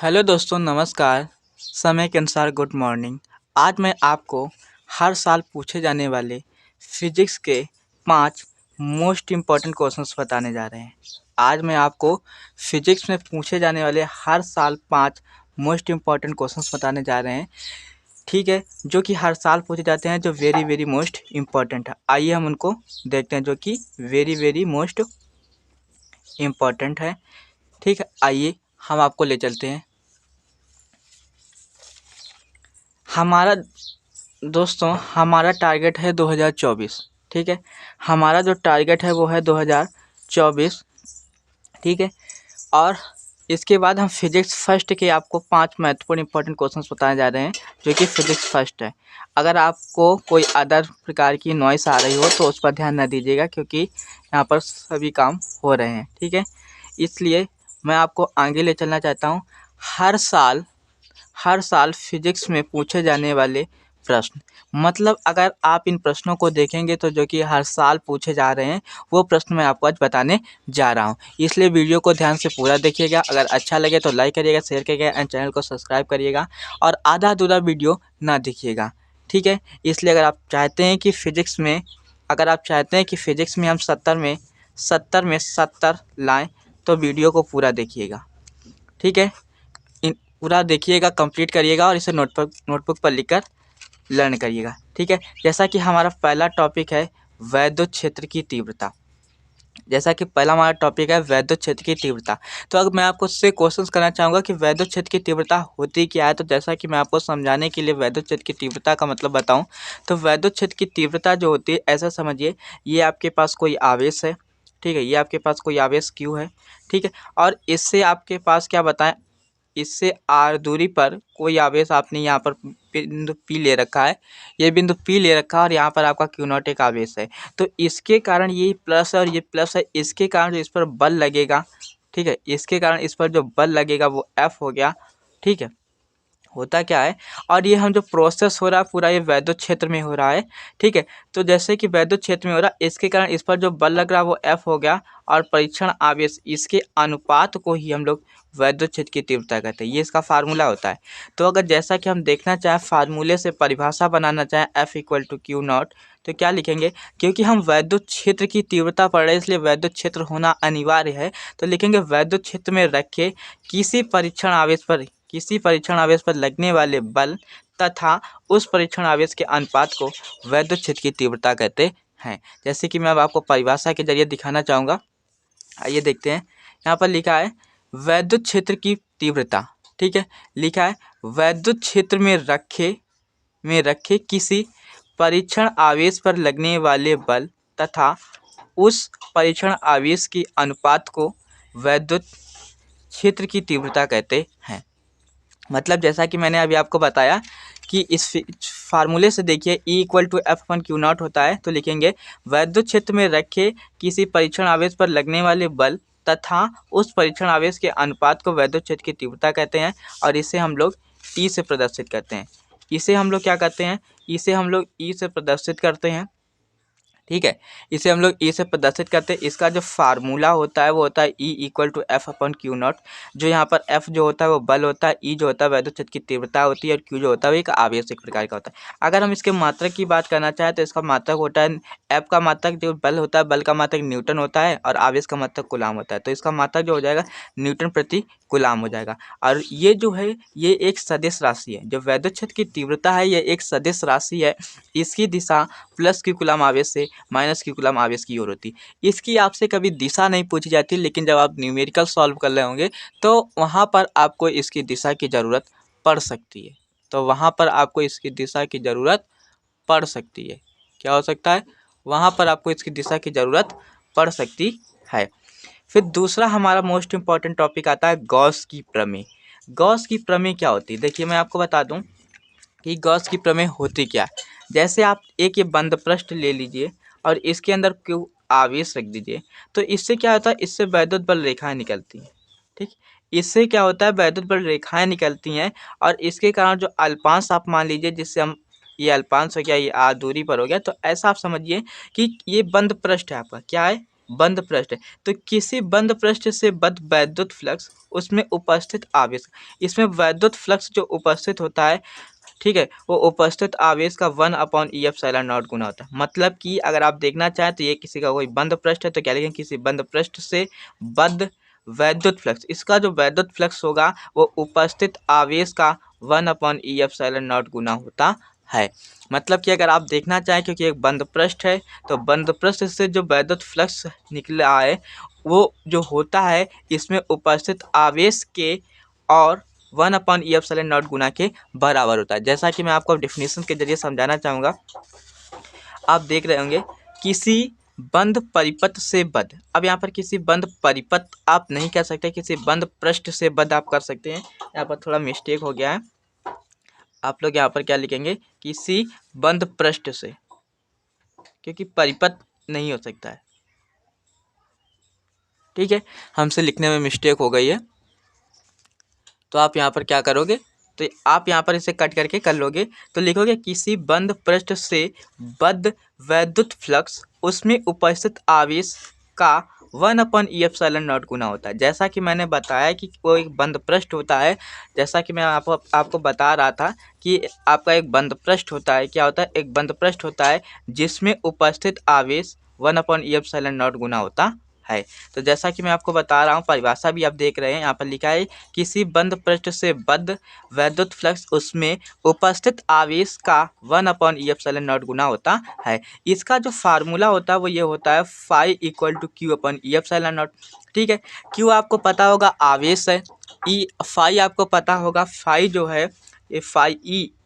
Hello दोस्तों, नमस्कार। समय के अनुसार गुड मॉर्निंग। आज मैं आपको हर साल पूछे जाने वाले फिजिक्स के 5 मोस्ट इम्पॉर्टेंट क्वेश्चंस बताने जा रहे हैं। आज मैं आपको फिजिक्स में पूछे जाने वाले हर साल 5 मोस्ट इम्पॉर्टेंट क्वेश्चंस बताने जा रहे हैं, ठीक है, जो कि हर साल पूछे जाते हैं, जो वेरी वेरी मोस्ट इम्पॉर्टेंट है। आइए हम उनको देखते हैं, जो कि वेरी वेरी मोस्ट इम्पॉर्टेंट है। ठीक है, आइए हम आपको ले चलते हैं। हमारा दोस्तों हमारा टारगेट है 2024। ठीक है, हमारा जो टारगेट है वो है 2024। ठीक है, और इसके बाद हम फिजिक्स फर्स्ट के आपको 5 महत्वपूर्ण इंपॉर्टेंट क्वेश्चंस बताने जा रहे हैं, जो कि फिजिक्स फर्स्ट है। अगर आपको कोई अदर प्रकार की नॉइस आ रही हो तो उस पर ध्यान न दीजिएगा, क्योंकि यहाँ पर सभी काम हो रहे हैं। ठीक है, इसलिए मैं आपको आगे ले चलना चाहता हूँ। हर साल फिजिक्स में पूछे जाने वाले प्रश्न, मतलब अगर आप इन प्रश्नों को देखेंगे तो जो कि हर साल पूछे जा रहे हैं, वो प्रश्न मैं आपको आज बताने जा रहा हूँ। इसलिए वीडियो को ध्यान से पूरा देखिएगा। अगर अच्छा लगे तो लाइक करिएगा, शेयर करिएगा एंड चैनल को सब्सक्राइब करिएगा, और आधा अधूरा वीडियो ना देखिएगा। ठीक है, इसलिए अगर आप चाहते हैं कि फिजिक्स में हम 70 में 70 लाएँ, तो वीडियो को पूरा देखिएगा। ठीक है, पूरा देखिएगा, कंप्लीट करिएगा, और इसे नोटबुक पर लिखकर लर्न करिएगा। ठीक है, जैसा कि हमारा पहला टॉपिक है वैद्युत क्षेत्र की तीव्रता। जैसा कि पहला हमारा टॉपिक है वैद्युत क्षेत्र की तीव्रता, तो अब मैं आपको उससे क्वेश्चंस करना चाहूँगा कि वैद्युत क्षेत्र की तीव्रता होती क्या है। तो जैसा कि मैं आपको समझाने के लिए वैद्युत क्षेत्र की तीव्रता का मतलब बताऊँ, तो वैद्युत क्षेत्र की तीव्रता जो होती है, ऐसा समझिए, ये आपके पास कोई आवेश है। ठीक है, ये आपके पास कोई आवेश Q है। ठीक है, और इससे आपके पास क्या बताएं, इससे r दूरी पर कोई आवेश आपने यहाँ पर बिंदु P ले रखा है, ये बिंदु P ले रखा है, और यहाँ पर आपका Q0 एक आवेश है। तो इसके कारण ये प्लस है और ये प्लस है, इसके कारण जो इस पर बल लगेगा, ठीक है, इसके कारण इस पर जो बल लगेगा वो F हो गया। ठीक है, होता क्या है, और ये हम जो प्रोसेस हो रहा है पूरा, ये वैद्युत क्षेत्र में हो रहा है। ठीक है, तो जैसे कि वैद्युत क्षेत्र में हो रहा है, इसके कारण इस पर जो बल लग रहा है वो F हो गया, और परीक्षण आवेश, इसके अनुपात को ही हम लोग वैद्युत क्षेत्र की तीव्रता कहते हैं। ये इसका फार्मूला होता है। तो अगर जैसा कि हम देखना चाहें, फार्मूले से परिभाषा बनाना चाहें F इक्वल टू Q0, तो क्या लिखेंगे, क्योंकि हम वैद्युत क्षेत्र की तीव्रता पढ़ रहे हैं इसलिए वैद्युत क्षेत्र होना अनिवार्य है। तो लिखेंगे वैद्युत क्षेत्र में रखे किसी परीक्षण आवेश पर लगने वाले बल तथा उस परीक्षण आवेश के अनुपात को वैद्युत क्षेत्र की तीव्रता कहते हैं। जैसे कि मैं अब आपको परिभाषा के जरिए दिखाना चाहूँगा। आइए देखते हैं, यहाँ पर लिखा है वैद्युत क्षेत्र की तीव्रता। ठीक है, लिखा है वैद्युत क्षेत्र में रखे किसी परीक्षण आवेश पर लगने वाले बल तथा उस परीक्षण आवेश के अनुपात को वैद्युत क्षेत्र की तीव्रता कहते हैं। मतलब जैसा कि मैंने अभी आपको बताया कि इस फार्मूले से देखिए E इक्वल टू F1Q0 होता है। तो लिखेंगे वैद्युत क्षेत्र में रखे किसी परीक्षण आवेश पर लगने वाले बल तथा उस परीक्षण आवेश के अनुपात को वैद्युत क्षेत्र की तीव्रता कहते हैं, और इसे हम लोग E से प्रदर्शित करते हैं। इसे हम लोग क्या करते हैं, इसे हम लोग E से प्रदर्शित करते हैं। ठीक है, इसे हम लोग E से प्रदर्शित करते हैं। इसका जो फार्मूला होता है वो होता है E इक्वल टू F/Q0। जो यहाँ पर F जो होता है वो बल होता है, E जो होता है वैद्युत क्षेत्र की तीव्रता होती है, और Q जो होता है वो एक आवेश एक प्रकार का होता है। अगर हम इसके मात्रक की बात करना चाहें तो इसका मात्रक होता है F का मात्रक जो बल होता है, बल का मात्रक न्यूटन होता है, और आवेश का मात्रक कूलाम होता है। तो इसका मात्रक जो हो जाएगा न्यूटन प्रति कूलाम हो जाएगा। और ये जो है ये एक सदिश राशि है। जो वैद्युत क्षेत्र की तीव्रता है ये एक सदिश राशि है। इसकी दिशा प्लस Q कूलाम आवेश से माइनस Q कूलाम आवेश की ओर होती। इसकी आपसे कभी दिशा नहीं पूछी जाती, लेकिन जब आप न्यूमेरिकल सॉल्व कर रहे होंगे तो वहाँ पर आपको इसकी दिशा की ज़रूरत पड़ सकती है। क्या हो सकता है, वहाँ पर आपको इसकी दिशा की ज़रूरत पड़ सकती है। फिर दूसरा हमारा मोस्ट इम्पॉर्टेंट टॉपिक आता है गॉस की प्रमेय। गॉस की प्रमेय क्या होती है, देखिए मैं आपको बता दूं कि गॉस की प्रमेय होती क्या है। जैसे आप एक ये बंद पृष्ठ ले लीजिए और इसके अंदर Q आवेश रख दीजिए, तो इससे क्या होता है, इससे वैद्युत बल रेखाएं निकलती हैं। ठीक, इससे क्या होता है, वैद्युत बल रेखाएं निकलती हैं, और इसके कारण जो अल्पांश आप मान लीजिए, जिससे हम ये अल्पांश हो गया, ये r दूरी पर हो गया, तो ऐसा आप समझिए कि ये बंद पृष्ठ है आपका, क्या है, बंद पृष्ठ है, तो किसी बंद पृष्ठ से बद्ध वैद्युत फ्लक्स उसमें उपस्थित आवेश, इसमें वैद्युत फ्लक्स जो उपस्थित होता है, ठीक है, वो उपस्थित आवेश का 1/E/0 गुना होता है। मतलब कि अगर आप देखना चाहें तो ये किसी का कोई बंद पृष्ठ है तो क्या लिखेंगे, किसी बंद पृष्ठ से बद्ध वैद्युत फ्लक्स, इसका जो वैद्युत फ्लक्स होगा वो उपस्थित आवेश का 1/E/0 गुना होता है। मतलब कि अगर आप देखना चाहें, क्योंकि एक बंद पृष्ठ है तो बंद पृष्ठ से जो वैद्युत फ्लक्स निकला है वो जो होता है इसमें उपस्थित आवेश के और 1/E/0 गुना के बराबर होता है। जैसा कि मैं आपको डेफिनेशन के जरिए समझाना चाहूँगा, आप देख रहे होंगे किसी बंद परिपथ से बद्ध, अब यहाँ पर किसी बंद परिपथ आप नहीं कह सकते, किसी बंद पृष्ठ से बद्ध आप कर सकते हैं। यहाँ पर थोड़ा मिस्टेक हो गया है, आप लोग यहाँ पर क्या लिखेंगे, किसी बंद पृष्ठ से, क्योंकि परिपथ नहीं हो सकता है, ठीक है, हमसे लिखने में मिस्टेक हो गई है। तो आप यहाँ पर क्या करोगे, तो आप यहाँ पर इसे कट करके कर लोगे तो लिखोगे किसी बंद पृष्ठ से बद्ध वैद्युत फ्लक्स उसमें उपस्थित आवेश का 1/E/0 गुना होता है। जैसा कि मैंने बताया कि वो एक बंद पृष्ठ होता है, जैसा कि मैं आपको बता रहा था कि आपका एक बंद पृष्ठ होता है, क्या होता है, एक बंद पृष्ठ होता है जिसमें उपस्थित आवेश 1/E/0 गुना होता है। तो जैसा कि मैं आपको बता रहा हूँ, परिभाषा भी आप देख रहे हैं, यहाँ पर लिखा है किसी बंद पृष्ठ से बद्ध वैद्युत फ्लक्स उसमें उपस्थित आवेश का 1/E/0 गुना होता है। इसका जो फार्मूला होता है वो ये होता है फाई इक्वल टू Q/E/0। ठीक है, Q आपको पता होगा आवेश है, ई फाई आपको पता होगा, फाई जो है ये फाई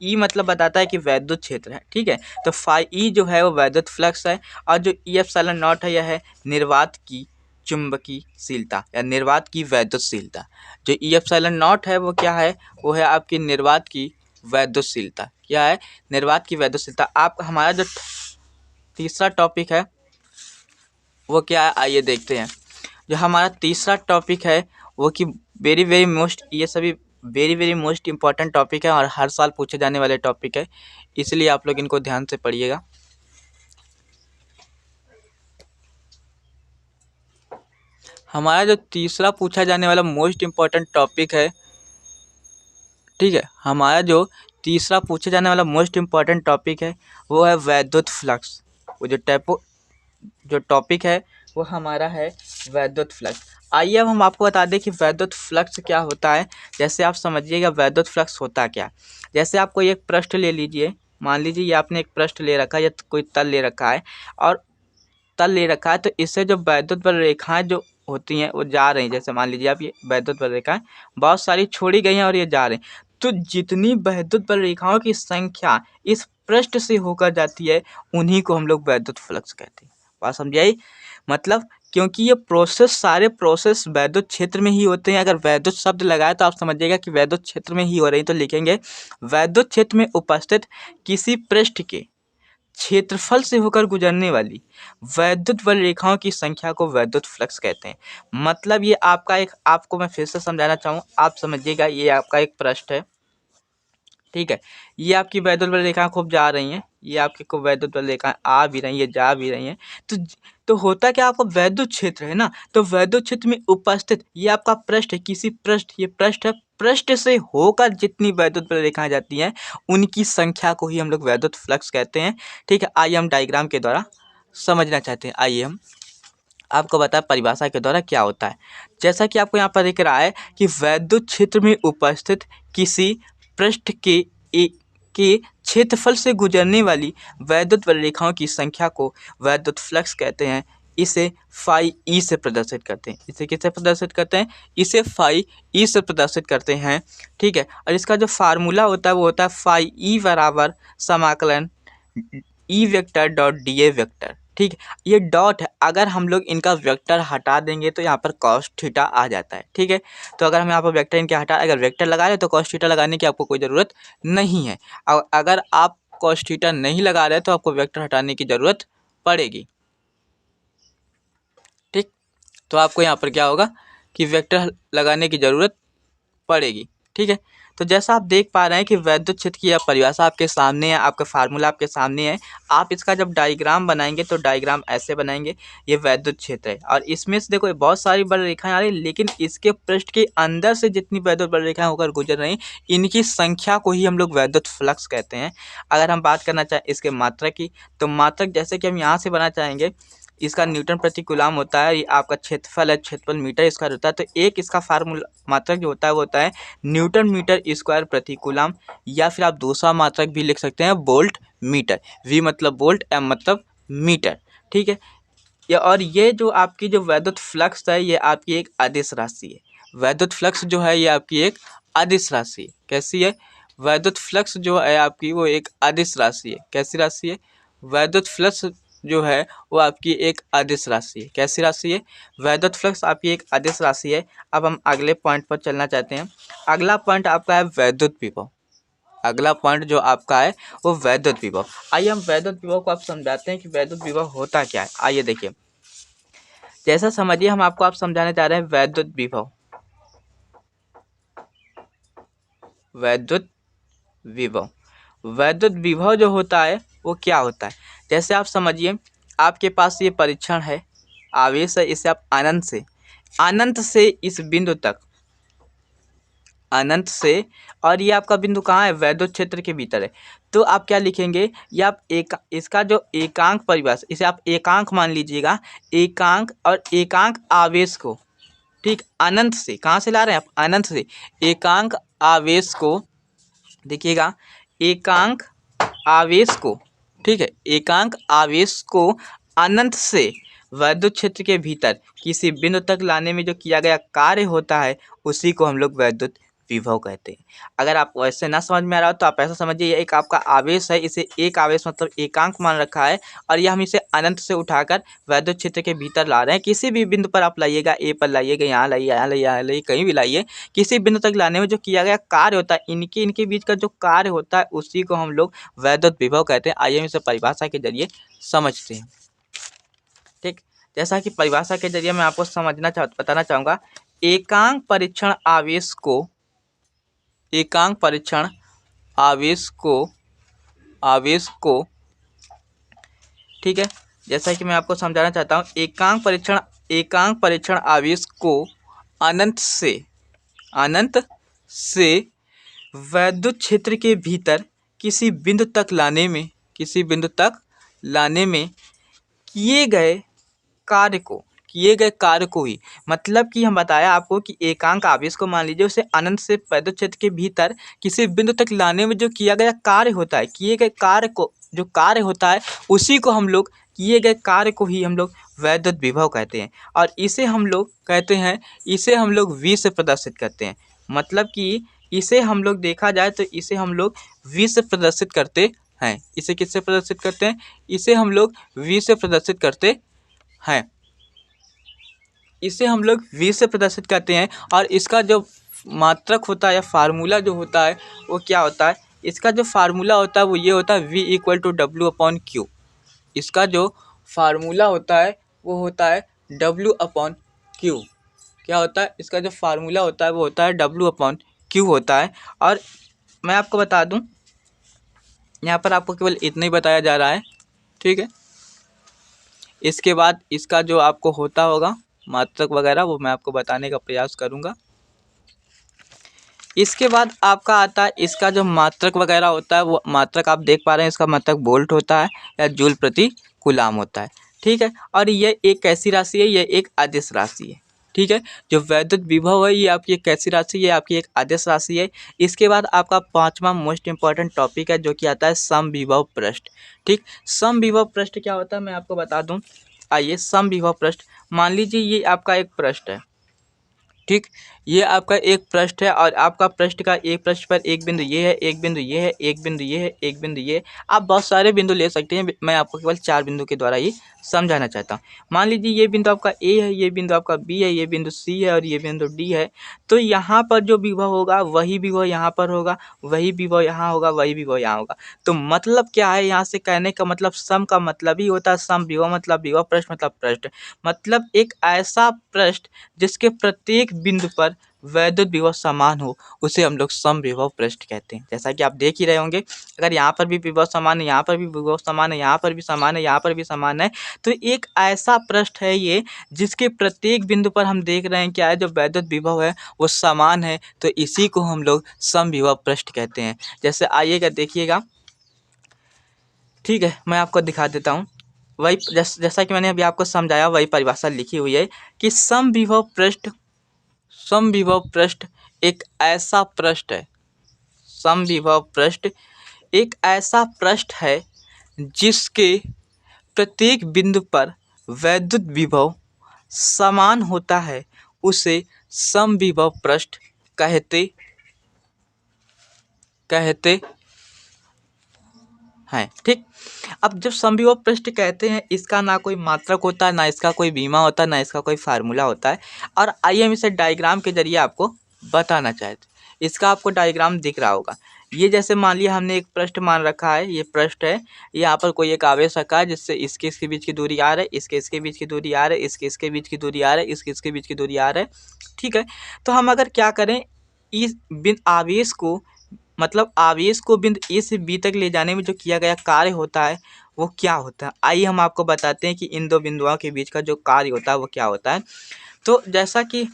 ई मतलब बताता है कि वैद्युत क्षेत्र है। ठीक है, तो फाई ई जो है वो वैद्युत फ्लक्स है, और जो E/0 है यह है निर्वात की चुंबकीयशीलता या निर्वात की वैद्युतशीलता। जो E/0 है वो क्या है, वो है आपकी निर्वात की वैद्युतशीलता। क्या है, निर्वात की वैद्युतशीलता। आप हमारा जो तीसरा टॉपिक है वो क्या है, आइए देखते हैं। जो हमारा तीसरा टॉपिक है वो कि वेरी वेरी मोस्ट, ये सभी very very most important topic है और हर साल पूछे जाने वाले टॉपिक है, इसलिए आप लोग इनको ध्यान से पढ़िएगा। हमारा जो तीसरा पूछा जाने वाला मोस्ट इम्पॉर्टेंट टॉपिक है, ठीक है, हमारा जो तीसरा पूछे जाने वाला मोस्ट इम्पॉर्टेंट टॉपिक है वो है वैद्युत फ्लक्स। वो जो टॉपिक है वो हमारा है वैद्युत फ्लक्स। आइए अब हम आपको बता दें कि वैद्युत फ्लक्स क्या होता है। जैसे आप समझिएगा वैद्युत फ्लक्स होता क्या। जैसे आप कोई एक पृष्ठ ले लीजिए, मान लीजिए ये आपने एक पृष्ठ ले रखा है या कोई तल ले रखा है, और तल ले रखा है तो इससे जो वैद्युत बल रेखाएं जो होती हैं वो जा रही हैं। जैसे मान लीजिए आप ये वैद्युत बल रेखाएं बहुत सारी छोड़ी गई हैं और ये जा रही हैं, तो जितनी वैद्युत बल रेखाओं की संख्या इस पृष्ठ से होकर जाती है उन्हीं को हम लोग वैद्युत फ्लक्स कहते हैं। बात समझाई, मतलब क्योंकि ये सारे प्रोसेस वैद्युत क्षेत्र में ही होते हैं। अगर वैद्युत शब्द लगाए तो आप समझिएगा कि वैद्युत क्षेत्र में ही हो रही, तो लिखेंगे वैद्युत क्षेत्र में उपस्थित किसी पृष्ठ के क्षेत्रफल से होकर गुजरने वाली वैद्युत बल रेखाओं की संख्या को वैद्युत फ्लक्स कहते हैं। मतलब ये आपका एक, आपको मैं फिर से समझाना चाहूँ, आप समझिएगा ये आपका एक पृष्ठ है, ठीक है, ये आपकी वैद्युत बल रेखाएं खूब जा रही हैं, ये आपकी खूब वैद्युत बल रेखाएं आ भी रही है, जा भी रही हैं, तो होता क्या, आपका वैद्युत क्षेत्र है ना, तो वैद्युत क्षेत्र में उपस्थित ये आपका पृष्ठ है, किसी पृष्ठ, ये पृष्ठ है, पृष्ठ से होकर जितनी वैद्युत बल रेखाएं जाती हैं उनकी संख्या को ही हम लोग वैद्युत फ्लक्स कहते हैं। ठीक है, आइए हम डायग्राम के द्वारा समझना चाहते हैं। आइए हम आपको बताएं परिभाषा के द्वारा क्या होता है। जैसा कि आपको यहाँ पर दिख रहा है कि वैद्युत क्षेत्र में उपस्थित किसी पृष्ठ के क्षेत्रफल से गुजरने वाली वैद्युत बल रेखाओं की संख्या को वैद्युत फ्लक्स कहते हैं। इसे फाई ई से प्रदर्शित करते हैं। इसे किससे प्रदर्शित करते हैं, इसे फाई ई से प्रदर्शित करते हैं। ठीक है, और इसका जो फार्मूला होता है वो होता है फाई ई बराबर समाकलन E vector dot D A vector. ठीक है, ये डॉट है, अगर हम लोग इनका वेक्टर हटा देंगे तो यहाँ पर कॉस थीटा आ जाता है। ठीक है, तो अगर हम यहाँ पर वेक्टर इनके अगर वेक्टर लगा रहे तो कॉस थीटा लगाने की आपको कोई ज़रूरत नहीं है। और अगर आप कॉस थीटा नहीं लगा रहे तो आपको वेक्टर हटाने की ज़रूरत पड़ेगी। ठीक, तो आपको यहाँ पर क्या होगा कि वेक्टर लगाने की ज़रूरत पड़ेगी। ठीक है। तो जैसा आप देख पा रहे हैं कि वैद्युत क्षेत्र की यह परिभाषा आपके सामने है, आपका फार्मूला आपके सामने है। आप इसका जब डायग्राम बनाएंगे तो डायग्राम ऐसे बनाएंगे, ये वैद्युत क्षेत्र है और इसमें से देखो बहुत सारी बड़ी रेखाएं आ रही हैं, लेकिन इसके पृष्ठ के अंदर से जितनी वैद्युत बड़ी रेखाएं होकर गुजर रही इनकी संख्या को ही हम लोग वैद्युत फ्लक्स कहते हैं। अगर हम बात करना चाहें इसके मात्रक की, तो मात्रक जैसे कि हम यहाँ से बनाना चाहेंगे, इसका न्यूटन प्रति कूलम होता है, ये आपका क्षेत्रफल है, क्षेत्रफल मीटर स्क्वायर होता है। तो एक इसका फार्मूला मात्रक जो होता है वो होता है न्यूटन मीटर स्क्वायर प्रति कूलम, या फिर आप दूसरा मात्रक भी लिख सकते हैं वोल्ट मीटर। वी मतलब वोल्ट, एम मतलब मीटर, ठीक है। और ये जो आपकी जो वैद्युत फ्लक्स है ये आपकी एक अदिश राशि है। वैद्युत फ्लक्स जो है ये आपकी एक अदिश राशि है। कैसी है? वैद्युत फ्लक्स जो है आपकी वो एक अदिश राशि है। कैसी राशि है? वैद्युत फ्लक्स जो है वो आपकी एक अदिश राशि है। कैसी राशि है? वैद्युत फ्लक्स आपकी एक अदिश राशि है। अब हम अगले पॉइंट पर चलना चाहते हैं। अगला पॉइंट आपका है वैद्युत विभव। अगला पॉइंट जो आपका है वो वैद्युत विभव। आइए हम वैद्युत विभव को आप समझाते हैं कि वैद्युत विभव होता क्या है। आइए देखिए, जैसा समझिए हम आपको आप समझाने जा रहे हैं वैद्युत विभव। वैद्युत विभव, वैद्युत विभव जो होता है वो क्या होता है? जैसे आप समझिए आपके पास ये परीक्षण है, आवेश है, इसे आप अनंत से इस बिंदु तक, अनंत से, और ये आपका बिंदु कहाँ है? वैद्युत क्षेत्र के भीतर है। तो आप क्या लिखेंगे? ये आप एक इसका जो एकांक परिभाषा, इसे आप एकांक मान लीजिएगा। एकांक और एकांक आवेश को, ठीक, अनंत से, कहाँ से ला रहे हैं आप? अनंत से। एकांक आवेश को देखिएगा, एकांक आवेश को, ठीक है, एकांक आवेश को अनंत से वैद्युत क्षेत्र के भीतर किसी बिंदु तक लाने में जो किया गया कार्य होता है उसी को हम लोग वैद्युत विभव कहते हैं। अगर आप वैसे ना समझ में आ रहा हो तो आप ऐसा समझिए, ये एक आपका आवेश है, इसे एक आवेश मतलब एकांक मान रखा है, और ये हम इसे अनंत से उठाकर वैद्युत क्षेत्र के भीतर ला रहे हैं। किसी भी बिंदु पर आप लाइएगा, ए पर लाइएगा, यहाँ लाइए, यहाँ लाइए, यहाँ लाइए, कहीं भी लाइए, किसी बिंदु तक लाने में जो किया गया कार्य होता है, इनके बीच का जो कार्य होता है उसी को हम लोग वैद्युत विभव कहते हैं। आइए हम इसे परिभाषा के जरिए समझते हैं। ठीक, जैसा कि परिभाषा के जरिए मैं आपको बताना चाहूँगा, एकांक परीक्षण आवेश को, एकांक परीक्षण आवेश को, ठीक है, जैसा कि मैं आपको समझाना चाहता हूँ, एकांक परीक्षण आवेश को अनंत से वैद्युत क्षेत्र के भीतर किसी बिंदु तक लाने में किए गए कार्य को ही, मतलब कि हम बताया आपको कि एकांक आवेश को मान लीजिए, उसे अनंत से वैद्युत क्षेत्र के भीतर किसी बिंदु तक लाने में जो किया गया कार्य होता है, किए गए कार्य को, जो कार्य होता है उसी को हम लोग, किए गए कार्य को ही हम लोग वैद्युत विभव कहते हैं। और इसे हम लोग कहते हैं, इसे हम लोग V से प्रदर्शित करते हैं। मतलब कि इसे हम लोग देखा जाए तो इसे हम लोग V से प्रदर्शित करते हैं। इसे किससे प्रदर्शित करते हैं? इसे हम लोग V से प्रदर्शित करते हैं। इसे हम लोग V से प्रदर्शित करते हैं। और इसका जो मात्रक होता है या फार्मूला जो होता है वो क्या होता है? इसका जो फार्मूला होता है वो ये होता है V = W/Q। इसका जो फार्मूला होता है वो होता है W/Q। क्या होता है? इसका जो फार्मूला होता है वो होता है W/Q होता है। और मैं आपको बता दूं, यहाँ पर आपको केवल इतना ही बताया जा रहा है, ठीक है। इसके बाद इसका जो आपको होता होगा मात्रक वगैरह वो मैं आपको बताने का प्रयास करूँगा। इसके बाद आपका आता है इसका जो मात्रक वगैरह होता है, वो मात्रक आप देख पा रहे हैं, इसका मात्रक वोल्ट होता है या जूल प्रति कूलम होता है, ठीक है। और ये एक कैसी राशि है? ये एक अदिश राशि है, ठीक है। जो वैद्युत विभव है ये आपकी एक कैसी राशि है? आपकी एक अदिश राशि है। इसके बाद आपका पांचवा मोस्ट इंपॉर्टेंट टॉपिक है जो कि आता है समविभव पृष्ठ, ठीक। समविभव पृष्ठ क्या होता है मैं आपको बता दूं। आइए, समविभव पृष्ठ, मान लीजिए ये आपका एक पृष्ठ है, ठीक, ये आपका एक पृष्ठ है और आपका पृष्ठ का एक पृष्ठ पर एक बिंदु ये है, एक बिंदु ये है, एक बिंदु ये है, एक बिंदु ये है। आप बहुत सारे बिंदु ले सकते हैं, मैं आपको केवल 4 बिंदु के द्वारा ही समझाना चाहता हूँ। मान लीजिए ये बिंदु आपका A है, ये बिंदु आपका B है, ये बिंदु C है और ये बिंदु D है। तो यहाँ पर जो विभव होगा वही विभव यहाँ पर होगा, वही विभव यहाँ होगा, वही विभव यहाँ होगा। तो मतलब क्या है यहाँ से कहने का मतलब, सम का मतलब ही होता है सम विभव मतलब विभव, पृष्ठ मतलब पृष्ठ, मतलब एक ऐसा पृष्ठ जिसके प्रत्येक बिंदु पर वैद्युत विभव समान हो उसे हम लोग समविभव पृष्ठ कहते हैं। जैसा कि आप देख ही रहे होंगे, अगर यहाँ पर भी विभव समान है, यहाँ पर भी विभव समान है, यहाँ पर भी समान है, यहाँ पर भी समान है, तो एक ऐसा पृष्ठ है ये जिसके प्रत्येक बिंदु पर हम देख रहे हैं क्या है, जो वैद्युत विभव है वो समान है, तो इसी को हम लोग समविभव पृष्ठ कहते हैं। जैसे आइएगा देखिएगा, ठीक है, मैं आपको दिखा देता हूँ। वही जैसा कि मैंने अभी आपको समझाया वही परिभाषा लिखी हुई है कि समविभव पृष्ठ एक ऐसा पृष्ठ है, समविभव पृष्ठ एक ऐसा पृष्ठ है जिसके प्रत्येक बिंदु पर वैद्युत विभव समान होता है, उसे समविभव पृष्ठ कहते हैं। ठीक, अब जब समविभव पृष्ठ कहते हैं, इसका ना कोई मात्रक होता है, ना इसका कोई बीमा होता है, ना इसका कोई फार्मूला होता है। और आइए हम इसे डायग्राम के जरिए आपको बताना चाहते हैं। इसका आपको डायग्राम दिख रहा होगा। ये जैसे मान लिया हमने एक पृष्ठ मान रखा है, ये पृष्ठ है, यहाँ पर कोई एक आवेश रखा है जिससे इसके बीच की दूरी r है, इसके बीच की दूरी r है, इसके बीच की दूरी r है, इसके बीच की दूरी r है। ठीक है, तो हम अगर क्या करें, इस आवेश को मतलब आवेश को बिंदु ए से बी तक ले जाने में जो किया गया कार्य होता है वो क्या होता है। आइए हम आपको बताते हैं कि इन दो बिंदुओं के बीच का जो कार्य होता है वो क्या होता है। तो जैसा कि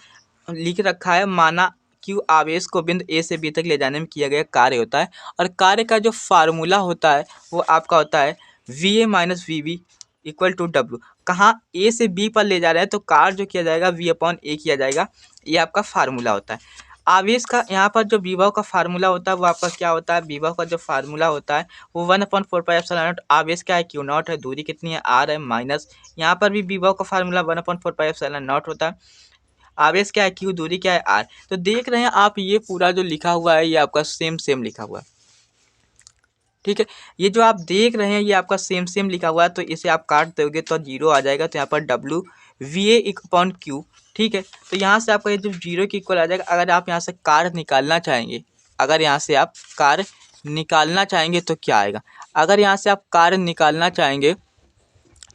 लिख रखा है, माना कि आवेश को बिंदु ए से बी तक ले जाने में किया गया कार्य होता है, और कार्य का जो फार्मूला होता है वो आपका होता है VA minus VB equal to W। कहाँ ए से बी पर ले जा रहे हैं तो कार्य जो किया जाएगा V/A किया जाएगा, ये आपका फार्मूला होता है। आवेश का यहाँ पर जो विभव का फार्मूला होता है वो आपका क्या होता है, विभव का जो फार्मूला होता है वो 1/4πε0। आवेश क्या है, Q0 है, दूरी कितनी है, r है, माइनस यहाँ पर भी विभव का फार्मूला 1/4πε0 होता है। आवेश क्या है, Q, दूरी क्या है, r। तो देख रहे हैं आप, ये पूरा जो लिखा हुआ है ये आपका सेम लिखा हुआ है। ठीक है, ये जो आप देख रहे हैं ये आपका सेम लिखा हुआ है, तो इसे आप काट दोगे तो 0 आ जाएगा, तो यहाँ पर W VA/Q। ठीक है, तो यहाँ से आपका ये जो 0 के इक्वल आ जाएगा। अगर आप यहाँ से कार्य निकालना चाहेंगे, अगर यहाँ से आप कार्य निकालना चाहेंगे तो क्या आएगा। अगर यहाँ से आप कार्य निकालना चाहेंगे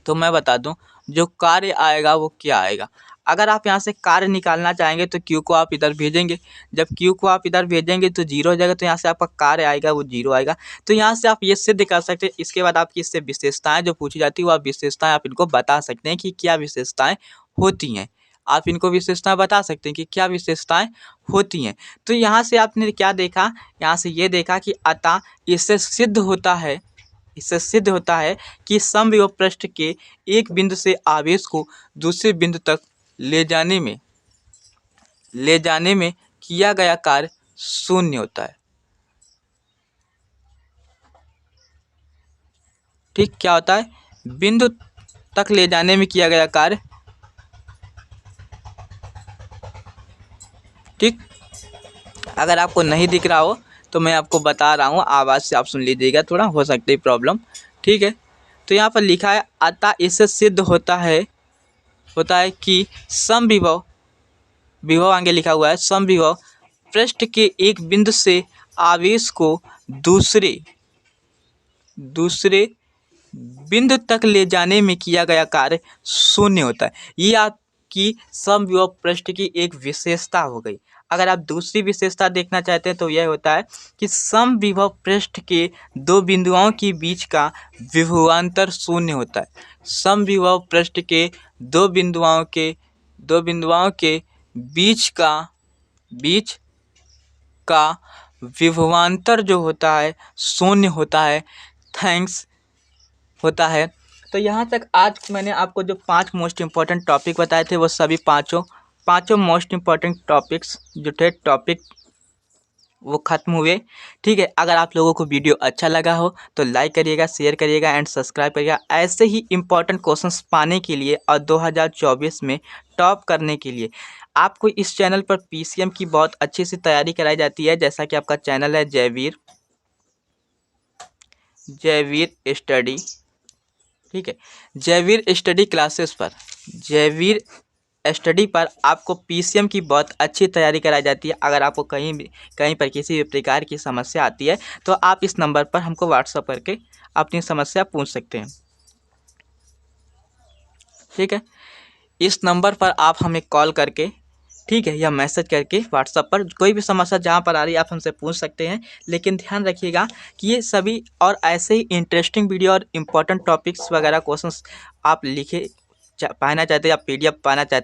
तो मैं बता दूं, जो कार्य आएगा वो क्या आएगा। अगर आप यहाँ से कार्य निकालना चाहेंगे तो Q को आप इधर भेजेंगे, जब Q को आप इधर भेजेंगे तो 0 हो जाएगा, तो यहाँ से आपका कार्य आएगा वो 0 आएगा। तो यहाँ से आप ये सिद्ध कर सकते हैं। इसके बाद आपकी इससे विशेषताएं जो पूछी जाती है वो आप विशेषताएं आप इनको बता सकते हैं कि क्या विशेषताएं होती हैं। आप इनको विशेषताएं बता सकते हैं कि क्या विशेषताएं होती हैं। तो यहाँ से आपने क्या देखा, यहाँ से ये देखा कि अतः इससे सिद्ध होता है कि समविभव पृष्ठ के एक बिंदु से आवेश को दूसरे बिंदु तक ले जाने में किया गया कार्य शून्य होता है। ठीक, क्या होता है, बिंदु तक ले जाने में किया गया कार्य। ठीक, अगर आपको नहीं दिख रहा हो तो मैं आपको बता रहा हूँ, आवाज़ से आप सुन लीजिएगा, थोड़ा हो सकती है प्रॉब्लम। ठीक है, तो यहाँ पर लिखा है अतः इससे सिद्ध होता है कि समविभव आगे लिखा हुआ है, समविभव पृष्ठ के एक बिंदु से आवेश को दूसरे बिंदु तक ले जाने में किया गया कार्य शून्य होता है। ये आपकी समविभव पृष्ठ की एक विशेषता हो गई। अगर आप दूसरी विशेषता देखना चाहते हैं तो यह होता है कि समविभव पृष्ठ के दो बिंदुओं के बीच का विभवांतर शून्य होता है। समविभव पृष्ठ के दो बिंदुओं के बीच का विभवांतर जो होता है शून्य होता है। थैंक्स होता है। तो यहाँ तक आज मैंने आपको जो 5 मोस्ट इम्पॉर्टेंट टॉपिक बताए थे वो सभी पाँचों मोस्ट इम्पॉर्टेंट टॉपिक्स जो थे वो ख़त्म हुए। ठीक है, अगर आप लोगों को वीडियो अच्छा लगा हो तो लाइक करिएगा, शेयर करिएगा एंड सब्सक्राइब करिएगा। ऐसे ही इम्पॉर्टेंट क्वेश्चंस पाने के लिए और 2024 में टॉप करने के लिए आपको इस चैनल पर PCM की बहुत अच्छी सी तैयारी कराई जाती है। जैसा कि आपका चैनल है जयवीर स्टडी। ठीक है, जयवीर स्टडी पर आपको PCM की बहुत अच्छी तैयारी कराई जाती है। अगर आपको कहीं पर किसी भी प्रकार की समस्या आती है तो आप इस नंबर पर हमको व्हाट्सएप करके अपनी समस्या पूछ सकते हैं। ठीक है, इस नंबर पर आप हमें कॉल करके ठीक है, या मैसेज करके व्हाट्सएप पर कोई भी समस्या जहाँ पर आ रही है आप हमसे पूछ सकते हैं। लेकिन ध्यान रखिएगा कि ये सभी और ऐसे ही इंटरेस्टिंग वीडियो और इम्पोर्टेंट टॉपिक्स वगैरह क्वेश्चंस आप लिखे पाना चाहते हैं या PDF पाना चाहते हैं